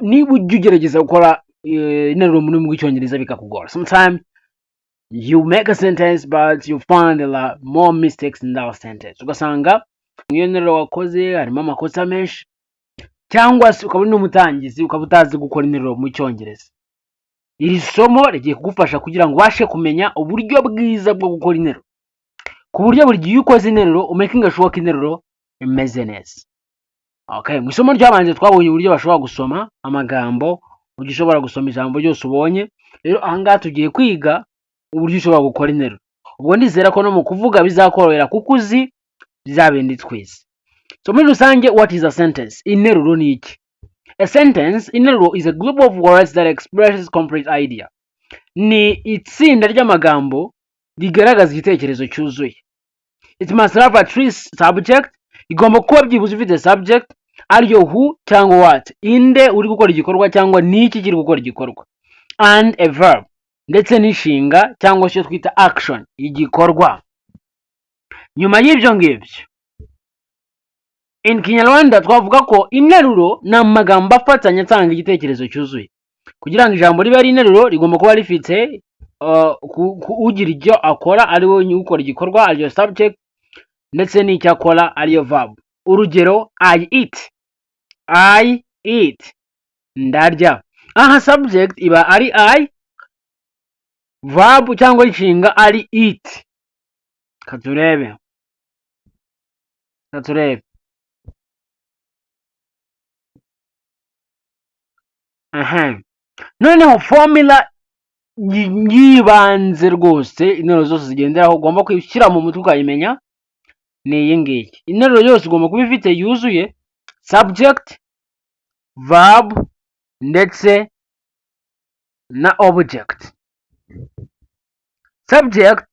niba ujya ugerageza gukora interuro mu rurimi rw'icyongereza bikakugora. Sometimes you make a sentence but you find there are more mistakes in that sentence. Ugasanga iyo interuro wakoze harimo amakosa menshi, cyangwa se ukaba uri n'umutangizi ukaba utazi gukora interuro mu cyongereza. Iri somo rigiye kugufasha kugira ngo ubashe kumenya uburyo bwiza bwo gukora interuro, ku buryo buri gihe ukoze interuro umakinga sure ko interuro imeze neza. Okay, mu isomo ryabanje twabonye uburyo bashobora gusoma amagambo, uburyo ushobora gusoma ijambo ryose ubonye. Rero ahangaha tugiye kwiga uburyo ushobora gukora interuro. Ubwo ndizera ko no mu kuvuga bizakorohera kuko uzi bizabindi twize. So muri rusange, what is a sentence? Interuro ni iki? A sentence, interuro, is a group of words that expresses complete idea. Ni itsinda ry'amagambo rigaragaza igitekerezo cyuzuye. It must have at least subject. Igomba kuba byibuze ifite subject, ariyo who cyangwa what, inde uri gukora igikorwa cyangwa niki kiri gukora igikorwa, and a verb, ndetse n'ishinga cyangwa se twita action, igikorwa. Nyuma y'ibyo ngibyo, in Kinyarwanda twavuga ko interuro ni amagambo afatanya atanga igitekerezo cyuzuye. Kugira ngo ijambo ribe ari interuro rigomba kuba rifite ugira icyo akora, ari we ukora igikorwa, ariyo subject, ndetse n'icyo akora, ariyo verb. Urugero, I eat, ndarya. Aha subject iba ari I, verb cyangwa inshinga ari eat. Katurebe. Noneho formula yibanze rwose interuro zose zigenderaho ugomba kwishyira mu mutwe ukayimenya ni iyi ngiyi. Interuro yose ugomba kuba ifite yuzuye subject, verb, ndetse na object. Subject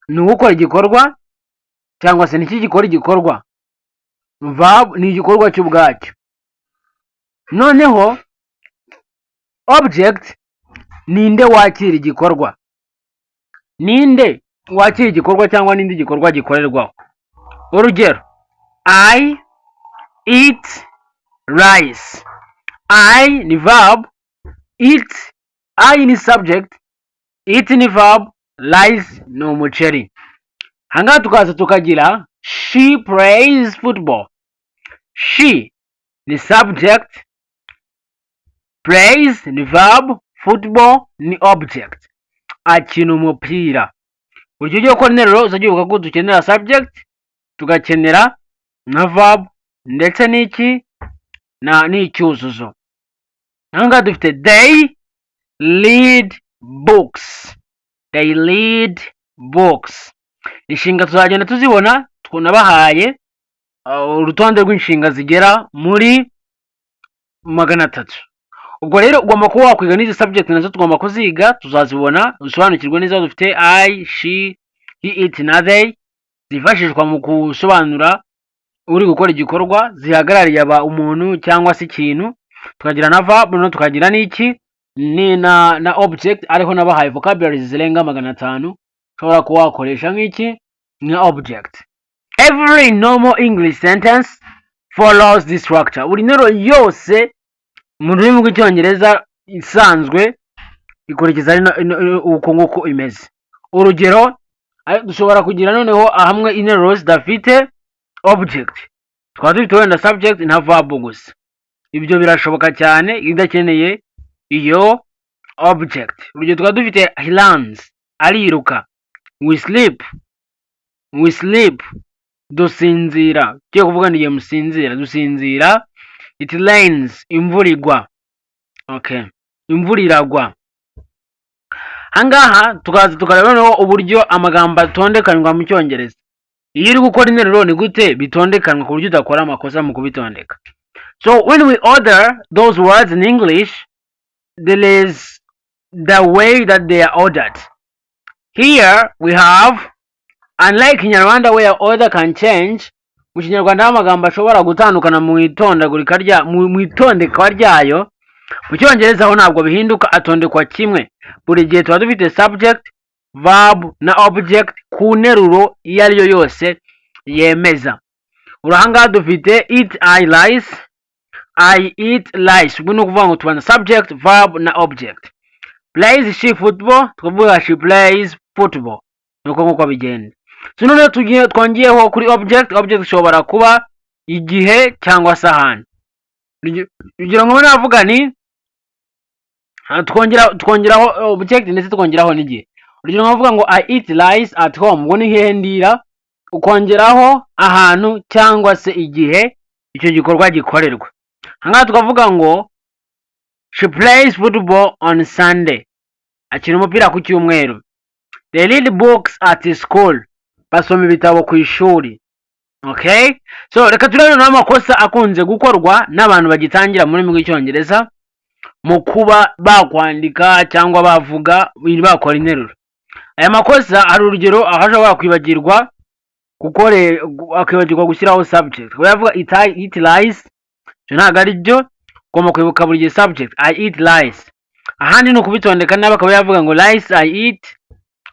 ni ukora igikorwa cyangwa se niki gikora igikorwa. Verb ni igikorwa cy'ubwacyo. Noneho object ninde wakira igikorwa, ninde wakira igikorwa cyangwa ninde igikorwa gikorerwaho. Urugero, I eat rice. I ni verb, eat, I ni subject, eat ni verb, rice ni umuceri. Hanga tukaza tukagira she plays football. She ni subject, plays ni verb, football ni object. Akina umupira. Buryo ugiye gukora interuro uzajya uvuga ko dukenera subject, tugakenera na verb, ndetse n'iki n'icyuzuzo. Hanga dufite they read books. They read books. Inshinga tuzagenda tuzibona, tunabahaye urutonde rw'inshinga zigera muri 300. Ubwo rero ugomba kuba wakwiga n'izi subject nazo tugomba kuziga, tuzazibona usobanukirwe neza. Dufite I, she, he, it na they, zifashishwa mu gusobanura uri gukora igikorwa, zihagarariye umuntu cyangwa se ikintu. Tukagira na verb, no tukagira n'iki ni na object, ariho nabahaye vocabulary zirenga 500 ushobora kuba wakoresha nk'iki na object. Every normal English sentence follows this structure. Buri interuro yose mu rurimi rw'icyongereza isanzwe ikurikiza uko nguko imeze. Urugero, dushobora kugira noneho hamwe interuro zidafite object, twaba dufite wenda subject na verb gusa. Ibyo birashoboka cyane idakeneye iyo object. Urugero, twaba dufite he runs, ariruka. We sleep, dusinzira. Cyo kuvuga ndiye musinzira, dusinzira. It rains, imvura igwa. Okay, imvura iragwa. Hangaha tukaza tukareba noneho uburyo amagambo atondekanywa mu cyongereza. Iyo uri gukora interuro ni gute bitondekanwa ku buryo udakora amakosa mu kubitondeka. So when we order those words in English, there is the way that they are ordered. Here we have, unlike Kinyarwanda where order can change, mu Kinyarwanda amagambo ashobora gutandukana mu itondeka ryayo. Mu Cyongereza ho ntabwo bihinduka, atondekwa kimwe. Buri gihe tuba dufite subject, verb na object ku nteruro iyo ariyo yose yemeza. Urahanga dufite eat I rice, I eat rice. Ubwo ni ukuvuga ngo tubana subject, verb na object. Plays she football, tukavuga she plays football. Nuko nkuko bigenda. So none twongiyeho kuri object. Object ishobora kuba igihe cyangwa se ahantu. Urugero ngo navuga ni twongeraho object ndetse twongeraho n'igihe. Urugero nkavuga ngo I eat rice at home. Ubwo ni hehe ndira, ukongeraho ahantu cyangwa se igihe icyo gikorwa gikorerwa. Hanga tukavuga ngo she plays football on Sunday. Akina umupira ku cyumweru. They read books at school. Basoma ibitabo ku ishuri. Okay? So reka turebe n'amakosa akunze gukorwa n'abantu bagitangira muri rw'icyongereza mu kuba bakwandika cyangwa bavuga bakora interuro. Aya makosa hari urugero ahashobora kwibagirwa akibagirwa gushyiraho subject. Kuba yavuga eat rice, ntago ari byo. Ugomba kwibuka buri gihe subject. I eat rice. Ahandi ni ukubitondeka nabi akaba yavuga ngo rice I eat,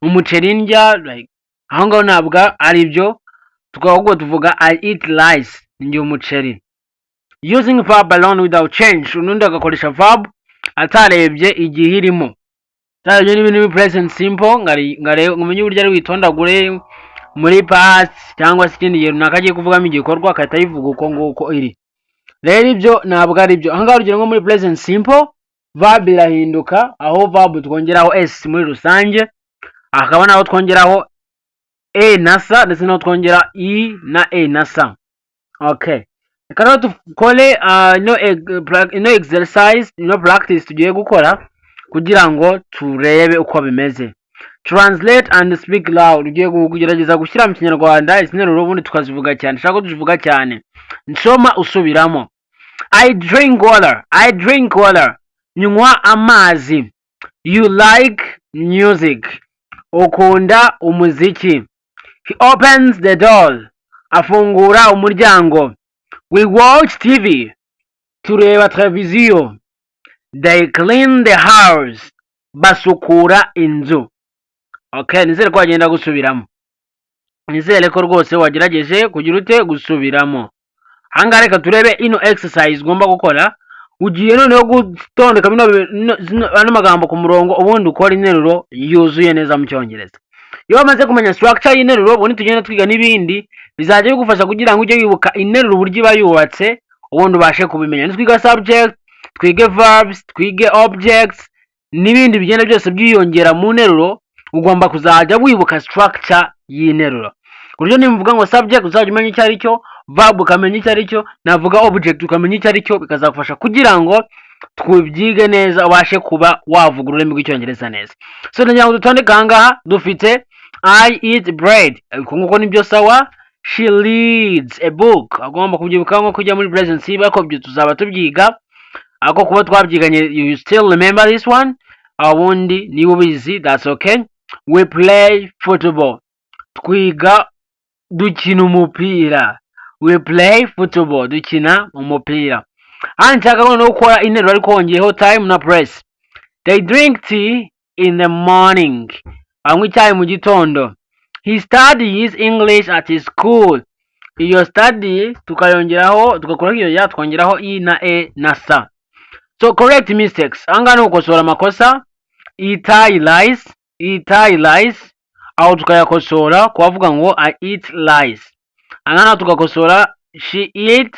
umuceri ndya, like aho ngaho ntabwo ari byo. Tukaba tuvuga I eat rice, ndya umuceri. Using verb alone without change. Unundi agakoresha verb atarebye igihe irimo. Tarebye n'ibintu present simple ngumenye uburyo ari witondagure muri past cyangwa se ikindi gihe runaka agiye kuvugamo igikorwa akahita yivuga uko nguko iri. Rero ibyo ntabwo ari byo. Ahangaha urugero nko muri present simple verb irahinduka, aho verb twongeraho s muri rusange, akaba naho twongeraho e na sa ndetse naho twongera i na e na sa. Okay, reka rero dukore no exercise, no practice tugiye gukora kugira ngo turebe uko bimeze. Translate and speak loud. Ugiye kugerageza gushyira mu Kinyarwanda izinteruro ubundi tukazivuga cyane. Shaka tuzivuga cyane. Nsoma usubiramo. I drink water. Nywa amazi. You like music. Ukunda umuziki. He opens the door. Afungura umuryango. We watch TV. Tureba televiziyo. They clean the house. Basukura inzu. Okay, nizere ko wagenda gusubiramo. Nizere ko rwose wagerageje kugira ute gusubiramo. Hanga reka turebe ino exercise ugomba gukora. Ugiye noneho gutondeka ano magambo ku murongo ubundi ukora interuro yuzuye neza mu Cyongereza. Iyo wamaze kumenya structure y'interuro ubundi tugenda twiga n'ibindi bizajya bigufasha kugira ngo ujye wibuka interuro uburyo iba yubatse ubundi ubashe kubimenya. Twiga subject, twige verbs, twige objects n'ibindi bigenda byose byiyongera mu nteruro. Ugomba kuzajya wibuka structure y'interuro. Uryo nimvuga ngo subject uzajya umenya icyo ari cyo, verb ukamenya icyo ari cyo, navuga object ukamenya icyo ari cyo, bikazagufasha kugira ngo twibyige neza ubashe kuba wavuga ururimi rw'icyongereza neza. So ndagira ngo dutondeke ahangaha dufite I eat bread. Kuko nibyo sawa. She reads a book. Agomba kubyibuka nko kujya muri present simple ko byo tuzaba tubyiga. Ako kuba twabyiganye you still remember this one. Awundi niba ubizi that's okay. We play football. Twiga dukina umupira. We play football. Dukina umupira. Hano nshaka no gukora interuro ariko wongeyeho time na press. They drink tea in the morning. Banywa icyayi mu gitondo. He studies English at his school. Iyo study tukayongeraho tugakora iyo ya twongeraho i na e na sa. So correct mistakes. Anga no gukosora amakosa. Eat rice. Aho tukayakosora kuvuga ngo I eat rice. Anga tukakosora she eat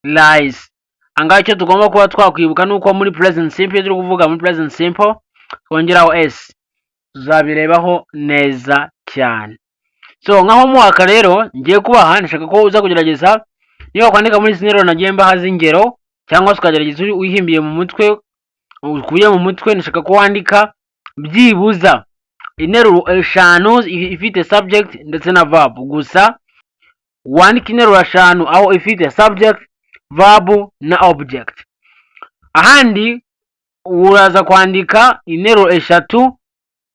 rice. Anga icyo tugomba kuba twakwibuka nuko muri present simple turi kuvuga muri present simple twongeraho s. Tuzabirebaho neza cyane. So nkaho mwaka rero ngiye kubaha nshaka ko uza kugerageza niba kwandika muri sinero nagiye mbahaza ingero cyangwa tukagerageza uyihimbiye mu mutwe ukuye mu mutwe. Nshaka ko wandika byibuza interuro eshanu ifite subject ndetse na verb. Gusa wandika interuro eshanu aho ifite subject, verb na object. Ahandi uraza kwandika interuro eshatu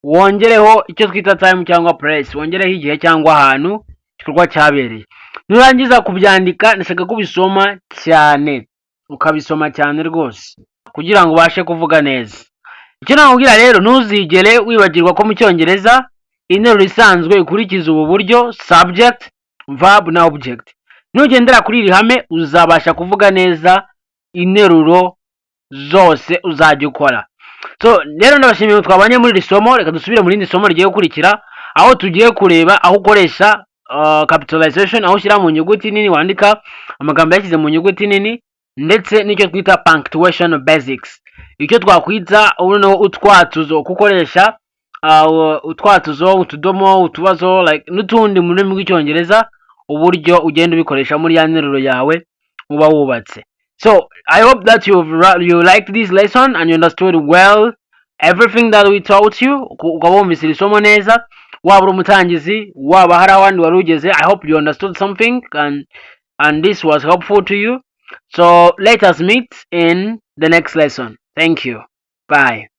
wongereho icyo twita time cyangwa place, wongereho igihe cyangwa ahantu igikorwa cyabereye. Nurangiza kubyandika nashaka kubisoma cyane, ukabisoma cyane rwose kugira ngo ubashe kuvuga neza. Icyo nakubwira rero ntuzigere wibagirwa ko mu Cyongereza interuro isanzwe ikurikiza ubu buryo subject, verb na object. Nugendera kuri iri hame uzabasha kuvuga neza interuro zose uzajya ukora. So rero ndabashimiye twabanye muri iri somo. Reka dusubire mu rindi somo rigiye gukurikira, aho tugiye kureba aho ukoresha capitalization, aho ushyira mu nyuguti nini, wandika amagambo yashyize mu nyuguti nini, ndetse n'icyo twita punctuation basics, icyo twakwita uno utwatuzo, kukoresha utwatuzo, utudomo, utubazo, like n'utundi mu rurimi rw'icyongereza, uburyo ugenda ubikoresha muri ya nteruro yawe uba wubatse. So I hope that you liked this lesson and you understood well everything that we taught you. Ukaba wumvise iri somo neza, waba uri umutangizi, waba hari abandi wari ugeze. I hope you understood something and this was helpful to you. So let us meet in the next lesson. Thank you. Bye.